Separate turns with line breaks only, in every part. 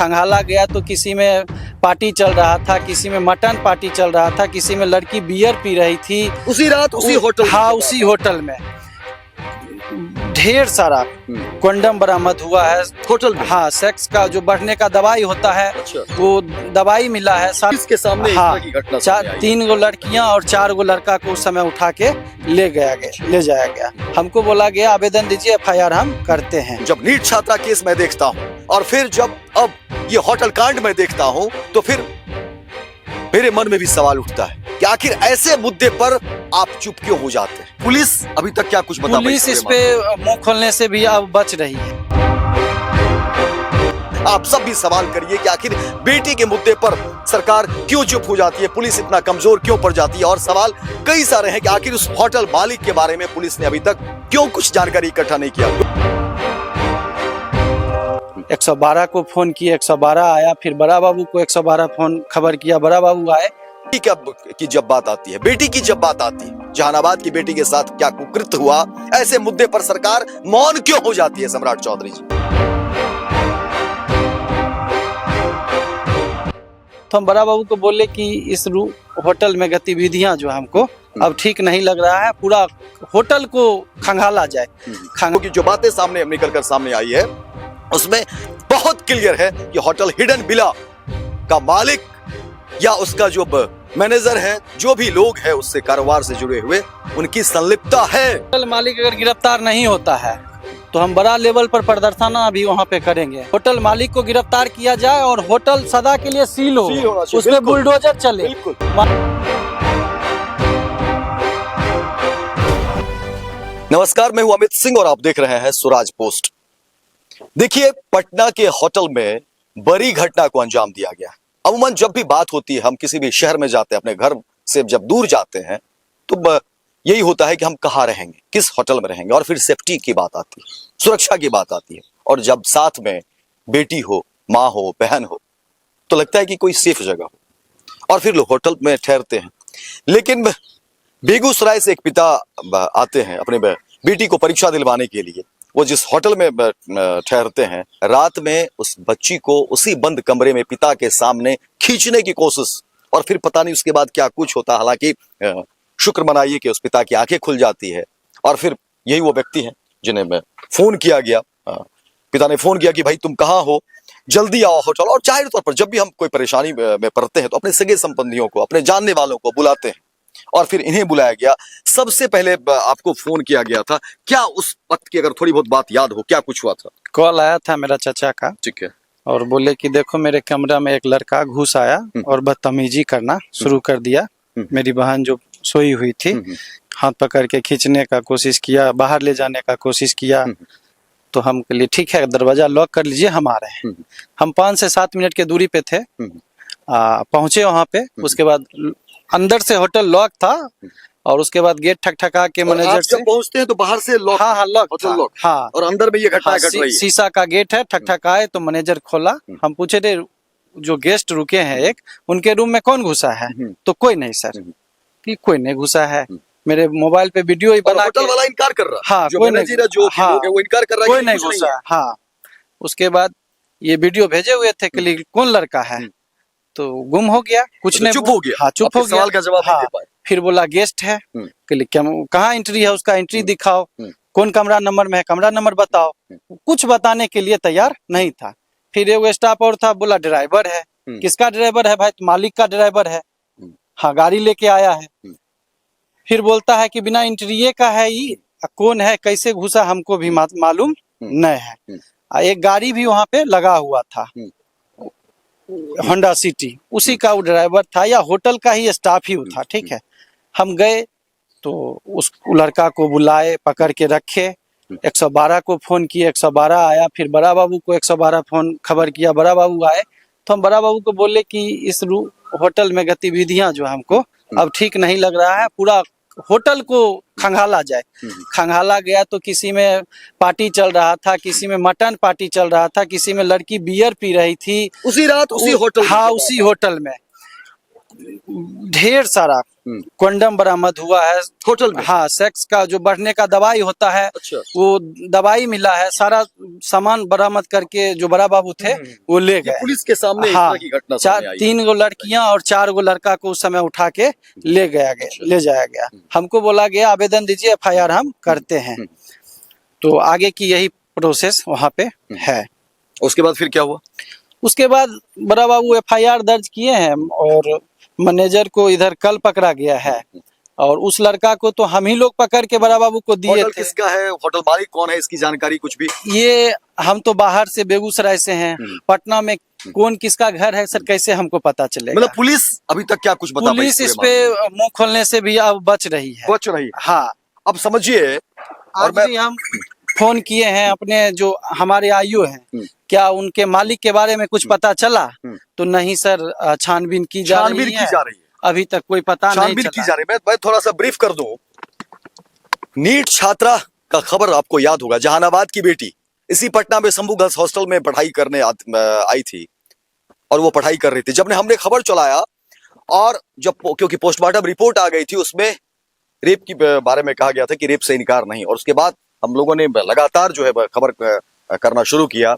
खंगाला गया तो किसी में पार्टी चल रहा था, किसी में मटन पार्टी चल रहा था, किसी में लड़की बियर पी रही थी
उसी रात उसी होटल
हाँ उसी होटल में। ढेर सारा कंडम बरामद हुआ है
होटल में।
हाँ, सेक्स का जो बढ़ने का दवाई होता है
अच्छा।
वो दवाई मिला है।
इसके सामने
हाँ,
इस तरह की घटना सामने आई।
3 गो लड़कियां और 4 गो लड़का को उस समय उठा के ले जाया गया। हमको बोला गया आवेदन दीजिए, FIR हम करते हैं।
जब नीट छात्रा केस मैं देखता हूँ और फिर जब अब ये होटल कांड में देखता हूँ तो फिर मेरे मन में भी सवाल उठता है कि आखिर ऐसे मुद्दे पर आप चुप क्यों हो जाते हैं। पुलिस अभी तक क्या कुछ बता
पुलिस इस पे मुंह खोलने से भी अब बच रही है।
आप सब भी सवाल करिए कि आखिर बेटी के मुद्दे पर सरकार क्यों चुप हो जाती है, पुलिस इतना कमजोर क्यों पड़ जाती है। और सवाल कई सारे हैं कि आखिर उस होटल मालिक के बारे में पुलिस ने अभी तक क्यों कुछ जानकारी इकट्ठा नहीं किया।
112 को फोन किए, 112 आया, फिर बड़ा बाबू को 112 फोन खबर किया, बड़ा बाबू आए।
की जब बात आती है, बेटी की जब बात आती है, जहानाबाद की बेटी के साथ क्या कुकृत्य हुआ, ऐसे मुद्दे पर सरकार मौन क्यों हो जाती है सम्राट चौधरी जी।
तो हम बड़ा बाबू को बोले कि इस होटल में गतिविधियां जो हमको अब ठीक नहीं लग रहा है, पूरा होटल को खंगाला जाए।
की जो बातें सामने निकल कर सामने आई है उसमें बहुत क्लियर है कि होटल हिडन विला का मालिक या उसका जो मैनेजर है, जो भी लोग हैं उससे कारोबार से जुड़े हुए, उनकी संलिप्तता है।
होटल मालिक अगर गिरफ्तार नहीं होता है तो हम बड़ा लेवल पर प्रदर्शन अभी वहाँ पे करेंगे। होटल मालिक को गिरफ्तार किया जाए और होटल सदा के लिए सील हो, उसमें बुलडोजर चले।
नमस्कार, मैं हूं अमित सिंह और आप देख रहे हैं स्वराज पोस्ट। देखिए, पटना के होटल में बड़ी घटना को अंजाम दिया गया। अमूमन जब भी बात होती है, हम किसी भी शहर में जाते हैं, अपने घर से जब दूर जाते हैं तो यही होता है कि हम कहाँ रहेंगे, किस होटल में रहेंगे, और फिर सेफ्टी की बात आती है, सुरक्षा की बात आती है। और जब साथ में बेटी हो, माँ हो, बहन हो, तो लगता है कि कोई सेफ जगह हो और फिर लोग होटल में ठहरते हैं। लेकिन बेगूसराय से एक पिता आते हैं अपने बेटी को परीक्षा दिलवाने के लिए। वो जिस होटल में ठहरते हैं, रात में उस बच्ची को उसी बंद कमरे में पिता के सामने खींचने की कोशिश, और फिर पता नहीं उसके बाद क्या कुछ होता। हालांकि शुक्र मनाइए कि उस पिता की आंखें खुल जाती है और फिर यही वो व्यक्ति हैं जिन्हें फोन किया गया। पिता ने फोन किया कि भाई तुम कहाँ हो, जल्दी आओ होटल। और जाहिर तौर पर जब भी हम कोई परेशानी में पड़ते हैं तो अपने सगे संबंधियों को, अपने जानने वालों को बुलाते हैं और फिर इन्हें बुलाया गया। सबसे पहले आपको फोन किया गया था, क्या उस वक्त की अगर थोड़ी बहुत बात याद हो, क्या कुछ हुआ था?
कॉल आया था मेरा चाचा का,
ठीक है,
और बोले कि देखो मेरे कमरा में एक लड़का घुस आया और बदतमीजी करना शुरू कर दिया। मेरी बहन जो सोई हुई थी, हाथ पकड़ के खींचने का कोशिश किया, बाहर ले जाने का कोशिश किया। तो हम के लिए ठीक है, दरवाजा लॉक कर लीजिए, हम आ रहे हैं। हम 5 से 7 मिनट के दूरी पे थे। पहुंचे वहां पे, उसके बाद अंदर से होटल लॉक था और उसके बाद गेट ठकठका के मैनेजर से
पहुंचते हैं तो बाहर से लॉक।
हाँ लॉक। हाँ,
और अंदर में ये घटना घट रही है।
शीशा का गेट है, ठकठकाए तो मैनेजर खोला। हम पूछे थे जो गेस्ट रुके हैं एक, उनके रूम में कौन घुसा है? तो कोई नहीं सर, कि कोई नहीं घुसा है। मेरे मोबाइल पे वीडियो ही बना के,
होटल वाला इनकार कर रहा है।
हाँ,
जो
कोई
नहीं, जो
हाँ,
वो इनकार कर रहा है,
कोई नहीं घुसा। हाँ, उसके बाद ये वीडियो भेजे हुए थे कि कौन लड़का है, तो गुम हो गया, कुछ नहीं,
चुप हो गया।
हाँ, चुप हो गया,
सवाल का जवाब नहीं दे पाए।
फिर बोला गेस्ट है, कहाँ एंट्री है, उसका एंट्री दिखाओ, कौन कमरा नंबर में है, कमरा नंबर बताओ। कुछ बताने के लिए तैयार नहीं था। फिर एक स्टाफ और था, बोला ड्राइवर है। किसका ड्राइवर है भाई? मालिक का ड्राइवर है। हाँ, गाड़ी लेके आया है। फिर बोलता है कि बिना एंट्री का है, ये कौन है, कैसे घुसा, हमको भी मालूम नहीं है। एक गाड़ी भी वहाँ पे लगा हुआ था, होंडा सिटी, उसी का वो ड्राइवर था या होटल का ही स्टाफ ही था। ठीक है, हम गए तो उस लड़का को बुलाए, पकड़ के रखे। 112 को फोन किए, 112 आया, फिर बड़ा बाबू को 112 फोन खबर किया, बड़ा बाबू आए। तो हम बड़ा बाबू को बोले कि इस होटल में गतिविधियां जो हमको अब ठीक नहीं लग रहा है, पूरा होटल को खंगाला जाए। खंगाला गया तो किसी में पार्टी चल रहा था, किसी में मटन पार्टी चल रहा था, किसी में लड़की बियर पी रही थी
उसी रात उसी होटल।
हाँ, उसी होटल में। ढेर सारा कंडम बरामद हुआ है
होटल में?
हाँ, सेक्स का जो बढ़ने का दवाई होता है,
अच्छा।
वो दवाई मिला है। सारा सामान बरामद करके जो बड़ा बाबू थे वो ले
ये
गए।
पुलिस के सामने इस
हाँ,
तरह की घटना सामने आई है।
3 गो लड़कियां और 4 गो लड़का को उस समय उठा के ले जाया गया। हमको बोला गया आवेदन दीजिए, FIR हम करते हैं। तो आगे की यही प्रोसेस वहाँ पे है।
उसके बाद फिर क्या हुआ?
उसके बाद बड़ा बाबू FIR दर्ज किए हैं और मैनेजर को इधर कल पकड़ा गया है, और उस लड़का को तो हम ही लोग पकड़ के बड़ा बाबू को दिए
होटल
थे।
किसका है? होटल मालिक कौन है? इसकी जानकारी कुछ भी?
ये हम तो बाहर से बेगूसराय से हैं, पटना में कौन किसका घर है सर कैसे हमको पता चलेगा?
मतलब पुलिस अभी तक क्या कुछ बता पाई?
पुलिस इस पे मुंह खोलने से भी अब बच रही है।
बच रही है।
हाँ,
अब समझिए, और
आज भी हम फोन किए हैं अपने जो हमारे आयु हैं, क्या उनके मालिक के बारे में कुछ पता चला? तो नहीं सर, छानबीन की जा रही है, अभी तक कोई पता नहीं
छानबीन की जा रही है। मैं थोड़ा सा ब्रीफ कर दूं। नीट छात्रा का खबर आपको याद होगा, जहानाबाद की बेटी इसी पटना में शंभू गर्ल्स हॉस्टल में पढ़ाई करने आई थी और वो पढ़ाई कर रही थी। जब हमने खबर चलाया और जब क्योंकि पोस्टमार्टम रिपोर्ट आ गई थी, उसमें रेप की बारे में कहा गया था कि रेप से इनकार नहीं, और उसके बाद हम लोगों ने लगातार जो है खबर करना शुरू किया।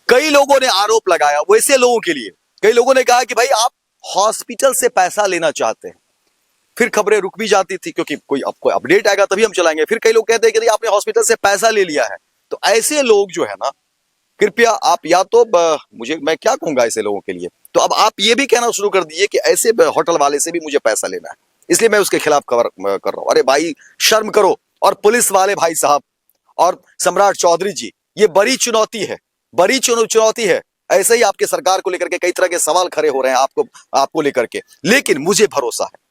कई लोगों ने आरोप लगाया वैसे लोगों के लिए। कई लोगों ने कहा कि भाई आप हॉस्पिटल से पैसा लेना चाहते हैं। फिर खबरें रुक भी जाती थी क्योंकि कोई अपडेट आएगा तभी हम चलाएंगे। फिर कई लोग कहते हैं कि आपने हॉस्पिटल से पैसा ले लिया है। तो ऐसे लोग जो है ना, कृपया आप या तो मैं क्या कहूंगा ऐसे लोगों के लिए, तो अब आप ये भी कहना शुरू कर दिए कि ऐसे होटल वाले से भी मुझे पैसा लेना है, इसलिए मैं उसके खिलाफ खबर कर रहा हूं। अरे भाई शर्म करो। और पुलिस वाले भाई साहब और सम्राट चौधरी जी, ये बड़ी चुनौती है, बड़ी चुनौती है। ऐसे ही आपके सरकार को लेकर के कई तरह के सवाल खड़े हो रहे हैं आपको लेकर के, लेकिन मुझे भरोसा है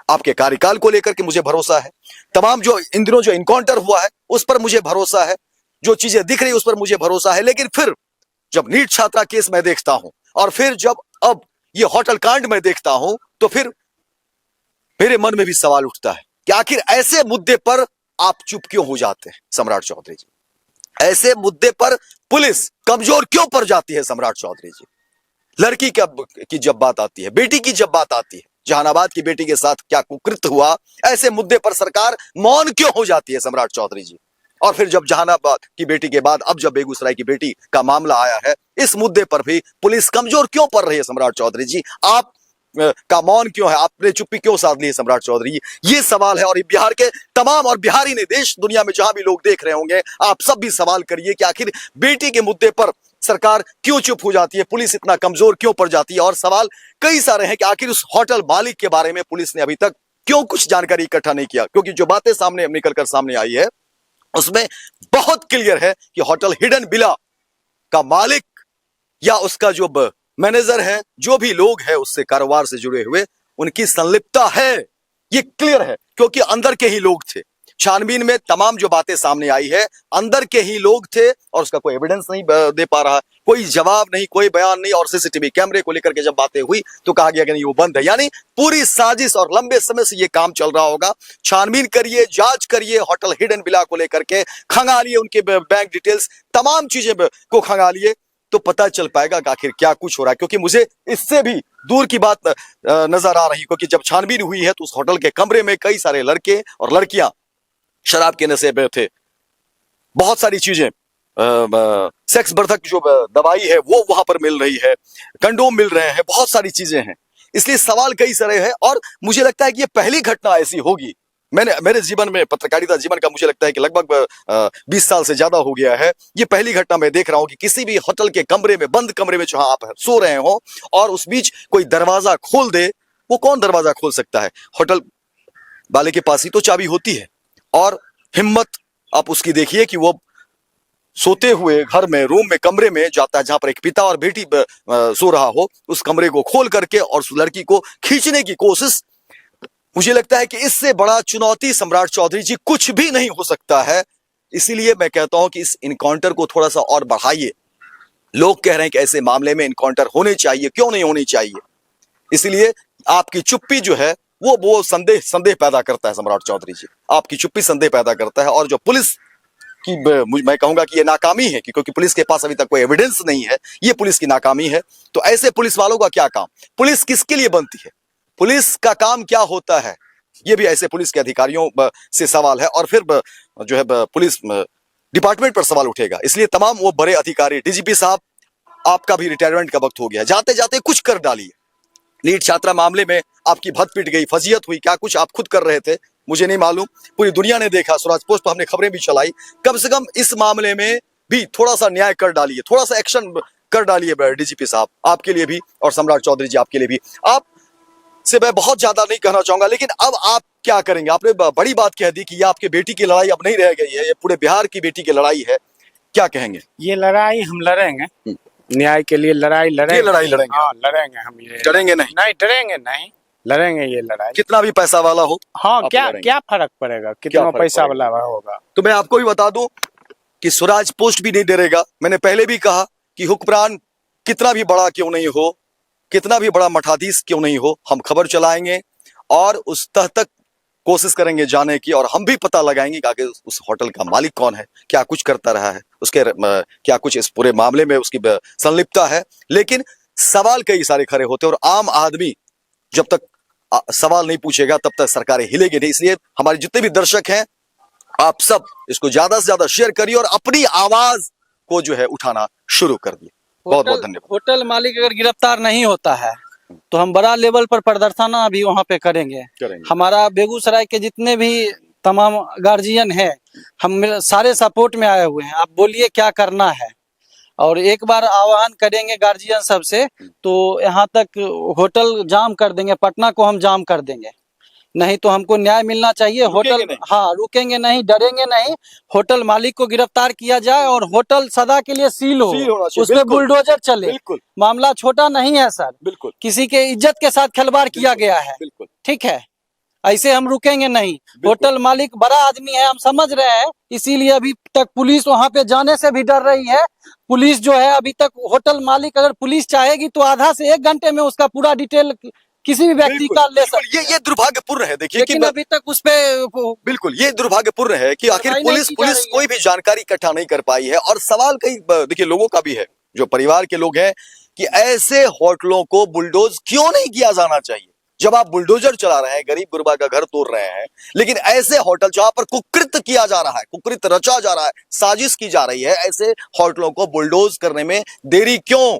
आपके कार्यकाल को लेकर के, मुझे भरोसा है तमाम जो इन दिनों जो इनकाउंटर हुआ है उस पर मुझे भरोसा है, जो चीजें दिख रही है उस पर मुझे भरोसा है। लेकिन फिर जब नीट छात्रा केस में देखता हूं और फिर जब अब ये होटल कांड में देखता हूं, तो फिर मेरे मन में भी सवाल उठता है कि आखिर ऐसे मुद्दे पर आप चुप क्यों हो जाते हैं सम्राट चौधरी जी? ऐसे मुद्दे पर पुलिस कमजोर क्यों पड़ जाती है सम्राट चौधरी जी? लड़की की जब बात आती है, बेटी की जब बात आती है, जहानाबाद की बेटी के साथ क्या कुकृत्य हुआ, ऐसे मुद्दे पर सरकार मौन क्यों हो जाती है सम्राट चौधरी जी? और फिर जब जहानाबाद की बेटी के बाद अब जब बेगूसराय की बेटी का मामला आया है, इस मुद्दे पर भी पुलिस कमजोर क्यों पड़ रही है सम्राट चौधरी जी? आप का मौन क्यों है? आपने चुप्पी क्यों साध ली है सम्राट चौधरी जी? ये सवाल है। और बिहार के तमाम, और बिहारी ने देश दुनिया में जहां भी लोग देख रहे होंगे, आप सब भी सवाल करिए कि आखिर बेटी के मुद्दे पर सरकार क्यों चुप हो जाती है, पुलिस इतना कमजोर क्यों पड़ जाती है? और सवाल कई सारे हैं कि आखिर उस होटल मालिक के बारे में पुलिस ने अभी तक क्यों कुछ जानकारी इकट्ठा नहीं किया? क्योंकि जो बातें सामने निकलकर सामने आई है उसमें बहुत क्लियर है कि होटल हिडन विला का मालिक या उसका जो मैनेजर है, जो भी लोग हैं उससे कारोबार से जुड़े हुए, उनकी संलिप्तता है। ये क्लियर है क्योंकि अंदर के ही लोग थे। छानबीन में तमाम जो बातें सामने आई है, अंदर के ही लोग थे और उसका कोई एविडेंस नहीं दे पा रहा, कोई जवाब नहीं, कोई बयान नहीं। और सीसीटीवी कैमरे को लेकर के जब बातें हुई तो कहा गया कि नहीं वो बंद है। यानी पूरी साजिश और लंबे समय से ये काम चल रहा होगा। छानबीन करिए, जांच करिए, होटल हिडन विला को लेकर के खंगालिए, उनके बैंक डिटेल्स तमाम चीजें को खंगालिए, तो पता चल पाएगा कि आखिर क्या कुछ हो रहा है। क्योंकि मुझे इससे भी दूर की बात नजर आ रही, क्योंकि जब छानबीन हुई है तो उस होटल के कमरे में कई सारे लड़के और लड़कियां शराब के नशे में थे। बहुत सारी चीजें, सेक्स वर्धक जो दवाई है वो वहां पर मिल रही है, कंडोम मिल रहे हैं, बहुत सारी चीजें हैं। इसलिए सवाल कई सारे हैं और मुझे लगता है कि ये पहली घटना ऐसी होगी। मेरे जीवन में, पत्रकारिता जीवन का मुझे लगता है कि लगभग 20 साल से ज्यादा हो गया है, ये पहली घटना मैं देख रहा हूं कि किसी भी होटल के कमरे में, बंद कमरे में जहां आप सो रहे हो और उस बीच कोई दरवाजा खोल दे। वो कौन दरवाजा खोल सकता है? होटल वाले के पास ही तो चाबी होती है। और हिम्मत आप उसकी देखिए कि वो सोते हुए घर में, रूम में, कमरे में जाता है जहां पर एक पिता और बेटी सो रहा हो, उस कमरे को खोल करके और उस लड़की को खींचने की कोशिश। मुझे लगता है कि इससे बड़ा चुनौती सम्राट चौधरी जी कुछ भी नहीं हो सकता है। इसीलिए मैं कहता हूं कि इस इनकाउंटर को थोड़ा सा और बढ़ाइए। लोग कह रहे हैं कि ऐसे मामले में इनकाउंटर होने चाहिए, क्यों नहीं होनी चाहिए? इसलिए आपकी चुप्पी जो है वो संदेह पैदा करता है सम्राट चौधरी जी, आपकी चुप्पी संदेह पैदा करता है। और जो पुलिस की, मैं कहूंगा कि ये नाकामी है, क्योंकि पुलिस के पास अभी तक कोई एविडेंस नहीं है, ये पुलिस की नाकामी है। तो ऐसे पुलिस वालों का क्या काम? पुलिस किसके लिए बनती है? पुलिस का काम क्या होता है, ये भी ऐसे पुलिस के अधिकारियों से सवाल है और फिर जो है पुलिस डिपार्टमेंट पर सवाल उठेगा। इसलिए तमाम वो बड़े अधिकारी, डीजीपी साहब आपका भी रिटायरमेंट का वक्त हो गया, जाते जाते कुछ कर डालिए। नीट छात्रा मामले में आपकी भत पिट गई, फजीयत हुई, क्या कुछ आप खुद कर रहे थे मुझे नहीं मालूम, पूरी दुनिया ने देखा, स्वराज पोस्ट पर हमने खबरें भी चलाई। कम से कम इस मामले में भी थोड़ा सा न्याय कर डालिए, थोड़ा सा एक्शन कर डालिए डीजीपी साहब, आपके लिए भी और सम्राट चौधरी जी आपके लिए भी। आप से मैं बहुत ज्यादा नहीं कहना चाहूंगा, लेकिन अब आप क्या करेंगे? आपने बड़ी बात कह दी कि ये आपके बेटी की लड़ाई अब नहीं रह गई है, ये पूरे बिहार की बेटी की लड़ाई है, क्या कहेंगे?
ये लड़ाई हम लड़ेंगे, न्याय के लिए लड़ाई लड़ेंगे।
ये लड़ाई लड़ेंगे?
हाँ लड़ेंगे हम, ये
डरेंगे नहीं?
नहीं डरेंगे नहीं, लड़ेंगे ये लड़ाई,
कितना भी पैसा वाला हो।
हाँ
आप
क्या
लड़ेंगे।
क्या फर्क पड़ेगा, कितना
फर्क
पैसा
पड़ेगा?
वाला होगा।
तो मैं आपको भी बता दूं कि स्वराज पोस्ट भी नहीं डरेगा। मैंने पहले भी कहा कि हुक्मरान कितना भी बड़ा क्यों नहीं हो, कितना भी बड़ा मठाधीश क्यों नहीं हो, हम खबर चलाएंगे और उस तह तक कोशिश करेंगे जाने की, और हम भी पता लगाएंगे कि आगे उस होटल का मालिक कौन है, क्या कुछ करता रहा है, उसके क्या कुछ इस पूरे मामले में उसकी संलिप्तता है। लेकिन सवाल कई सारे खड़े होते हैं और आम आदमी जब तक सवाल नहीं पूछेगा तब तक सरकारें हिलेगी नहीं। इसलिए हमारे जितने भी दर्शक हैं, आप सब इसको ज्यादा से ज्यादा शेयर करिए और अपनी आवाज को जो है उठाना शुरू कर दिए। बहुत बहुत धन्यवाद।
होटल मालिक अगर गिरफ्तार नहीं होता है तो हम बड़ा लेवल पर प्रदर्शन भी वहाँ पे करेंगे। हमारा बेगूसराय के जितने भी तमाम गार्जियन हैं, हम सारे सपोर्ट में आए हुए हैं। आप बोलिए क्या करना है, और एक बार आह्वान करेंगे गार्जियन सबसे, तो यहाँ तक होटल जाम कर देंगे, पटना को हम जाम कर देंगे। नहीं तो हमको न्याय मिलना चाहिए। होटल हाँ रुकेंगे नहीं, डरेंगे नहीं। होटल मालिक को गिरफ्तार किया जाए और होटल सदा के लिए सील हो, उसमें बुलडोजर चले। मामला छोटा नहीं है सर, बिल्कुल किसी के इज्जत के साथ खिलवाड़ किया गया है, बिल्कुल ठीक है, ऐसे हम रुकेंगे नहीं। होटल मालिक बड़ा आदमी है, हम समझ रहे हैं, इसीलिए अभी तक पुलिस वहां पे जाने से भी डर रही है। पुलिस जो है अभी तक, होटल मालिक अगर पुलिस चाहेगी तो आधा से 1 घंटे में उसका पूरा डिटेल किसी भी व्यक्ति का ले सकते।
ये दुर्भाग्यपूर्ण है, देखिए कि
अभी तक उस पे
बिल्कुल ये दुर्भाग्यपूर्ण है कि आखिर पुलिस कोई भी जानकारी इकट्ठा नहीं कर पाई है। और सवाल कई देखिए लोगों का भी है, जो परिवार के लोग हैं, कि ऐसे होटलों को बुलडोज क्यों नहीं किया जाना चाहिए। जब आप बुलडोजर चला रहे हैं, गरीब गुरबा का घर तोड़ रहे हैं, लेकिन ऐसे होटल जहां पर कुकृत्य किया जा रहा है, कुकृत्य रचा जा रहा है, साजिश की जा रही है, ऐसे होटलों को बुलडोज करने में देरी क्यों?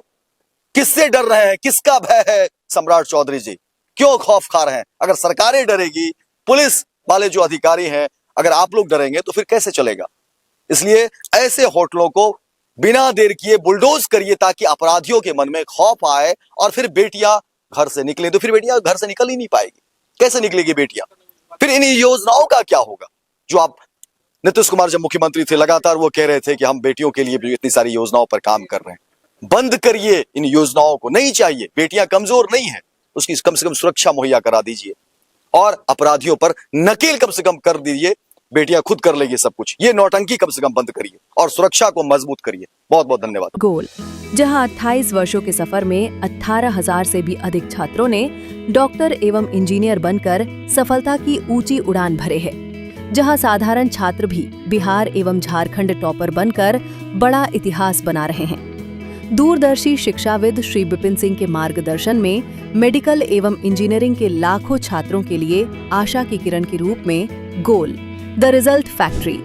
किससे डर रहे हैं, किसका भय है? सम्राट चौधरी जी क्यों खौफ खा रहे हैं? अगर सरकारें डरेगी, पुलिस वाले जो अधिकारी हैं, अगर आप लोग डरेंगे तो फिर कैसे चलेगा? इसलिए ऐसे होटलों को बिना देर किए बुलडोज करिए, ताकि अपराधियों के मन में खौफ आए और फिर बेटियां घर से निकले। तो फिर बेटियां घर से निकल ही नहीं पाएगी, कैसे निकलेगी बेटियां? फिर इन योजनाओं का क्या होगा? जो आप नीतीश कुमार जब मुख्यमंत्री थे, लगातार वो कह रहे थे कि हम बेटियों के लिए भी इतनी सारी योजनाओं पर काम कर रहे हैं। बंद करिए इन योजनाओं को, नहीं चाहिए। बेटियां कमजोर नहीं है, उसकी कम से कम सुरक्षा मुहैया करा दीजिए और अपराधियों पर नकेल कम से कम कर दीजिए। बेटियां खुद कर लेगी सब कुछ। ये नौटंकी कम से कम बंद करिए और सुरक्षा को मजबूत करिए। बहुत बहुत धन्यवाद।
गोल, जहां 28 वर्षों के सफर में 18,000 से भी अधिक छात्रों ने डॉक्टर एवं इंजीनियर बनकर सफलता की ऊंची उड़ान भरे हैं, जहां साधारण छात्र भी बिहार एवं झारखंड टॉपर बनकर बड़ा इतिहास बना रहे हैं। दूरदर्शी शिक्षाविद श्री विपिन सिंह के मार्गदर्शन में मेडिकल एवं इंजीनियरिंग के लाखों छात्रों के लिए आशा की किरण के रूप में गोल, द रिजल्ट फैक्ट्री